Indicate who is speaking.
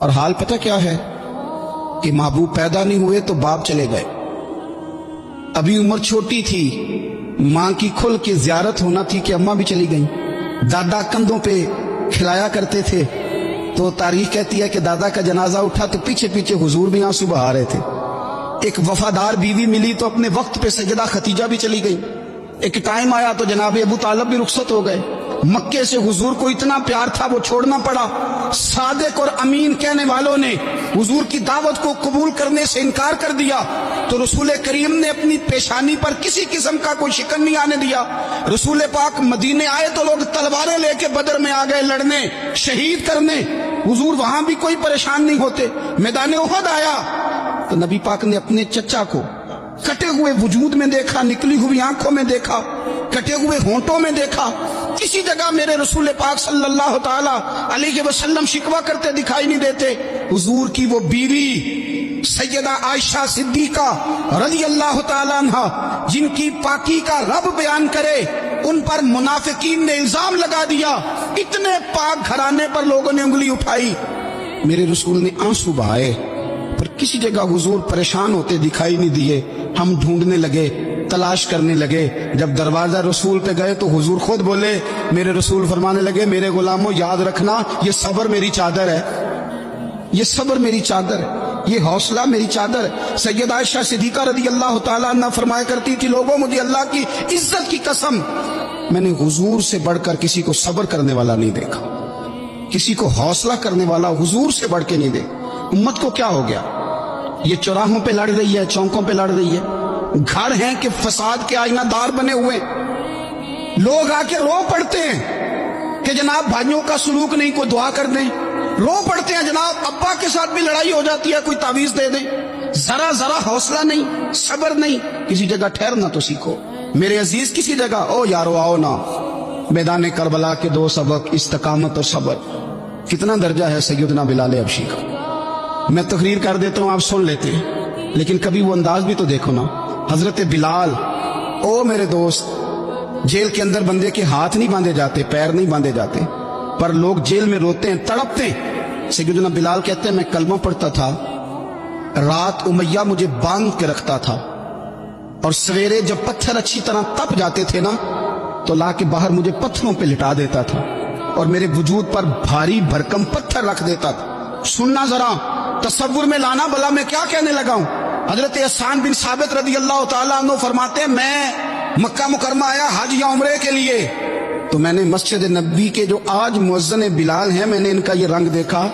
Speaker 1: اور حال پتہ کیا ہے کہ محبوب پیدا نہیں ہوئے تو باپ چلے گئے، ابھی عمر چھوٹی تھی، ماں کی کھل کے زیارت ہونا تھی کہ اماں بھی چلی گئیں، دادا کندھوں پہ کھلایا کرتے تھے، تو تاریخ کہتی ہے کہ دادا کا جنازہ اٹھا تو پیچھے پیچھے حضور بھی آنسو بہا رہے تھے۔ ایک وفادار بیوی ملی تو اپنے وقت پہ سیدہ خدیجہ بھی چلی گئی، ایک ٹائم آیا تو جناب ابو طالب بھی رخصت ہو گئے، مکے سے حضور کو اتنا پیار تھا وہ چھوڑنا پڑا۔ صادق اور امین کہنے والوں نے حضور کی دعوت کو قبول کرنے سے انکار کر دیا تو رسول کریم نے اپنی پیشانی پر کسی قسم کا کوئی شکن نہیں آنے دیا۔ رسول پاک مدینے آئے تو لوگ تلواریں لے کے بدر میں آ گئے لڑنے، شہید کرنے، حضور وہاں بھی کوئی پریشان نہیں ہوتے۔ میدان احد آیا تو نبی پاک نے اپنے چچا کو کٹے ہوئے وجود میں دیکھا، نکلی ہوئی آنکھوں میں دیکھا، کٹے ہوئے ہونٹوں میں دیکھا، کسی جگہ میرے رسول پاک صلی اللہ تعالی علیہ وسلم شکوہ کرتے دکھائی نہیں دیتے۔ حضور کی وہ بیوی سیدہ عائشہ صدیقہ رضی اللہ تعالی عنہ جن کی پاکی کا رب بیان کرے، ان پر منافقین نے الزام لگا دیا، اتنے پاک گھرانے پر لوگوں نے انگلی اٹھائی، میرے رسول نے آنسو بہائے، پر کسی جگہ حضور پریشان ہوتے دکھائی نہیں دیے۔ ہم ڈھونڈنے لگے، تلاش کرنے لگے، جب دروازہ رسول پہ گئے تو حضور خود بولے، میرے رسول فرمانے لگے، میرے غلاموں یاد رکھنا یہ صبر میری چادر ہے، یہ صبر میری چادر ہے، یہ حوصلہ میری چادر ہے۔ سیدہ عائشہ صدیقہ رضی اللہ تعالیٰ عنہ فرمایا کرتی تھی، لوگوں مجھے اللہ کی عزت کی قسم میں نے حضور سے بڑھ کر کسی کو صبر کرنے والا نہیں دیکھا، کسی کو حوصلہ کرنے والا حضور سے بڑھ کے نہیں دیکھا۔ امت کو کیا ہو گیا؟ یہ چوراہوں پہ لڑ رہی ہے، چوکوں پہ لڑ رہی ہے، گھر ہیں کہ فساد کے آئینہ دار بنے ہوئے، لوگ آ کے رو پڑتے ہیں کہ جناب بھائیوں کا سلوک نہیں، کوئی دعا کر دیں، رو پڑتے ہیں جناب ابا کے ساتھ بھی لڑائی ہو جاتی ہے، کوئی تعویذ دے دیں، ذرا حوصلہ نہیں، صبر نہیں، کسی جگہ ٹھہرنا تو سیکھو میرے عزیز، کسی جگہ او یارو آؤ نا، میدان کربلا کے دو سبق استقامت اور صبر۔ کتنا درجہ ہے سیدنا بلال حبشی کا، میں تقریر کر دیتا ہوں آپ سن لیتے ہیں، لیکن کبھی وہ انداز بھی تو دیکھو نا۔ حضرت بلال، او میرے دوست، جیل کے اندر بندے کے ہاتھ نہیں باندھے جاتے، پیر نہیں باندھے جاتے، پر لوگ جیل میں روتے ہیں، تڑپتے ہیں۔ سیدنا بلال کہتے ہیں میں کلمہ پڑھتا تھا، رات امیہ مجھے باندھ کے رکھتا تھا، اور سویرے جب پتھر اچھی طرح تپ جاتے تھے نا تو لا کے باہر مجھے پتھروں پہ لٹا دیتا تھا اور میرے وجود پر بھاری بھرکم پتھر رکھ دیتا تھا۔ سننا ذرا، تصور میں لانا، بلا میں کیا کہنے لگا ہوں۔ حضرت حسان بن ثابت رضی اللہ تعالیٰ عنہ فرماتے ہیں میں مکہ مکرمہ آیا حج یا عمرے کے لیے، تو میں نے مسجد نبوی کے جو آج مؤذن بلال ہیں، میں نے ان کا یہ رنگ دیکھا،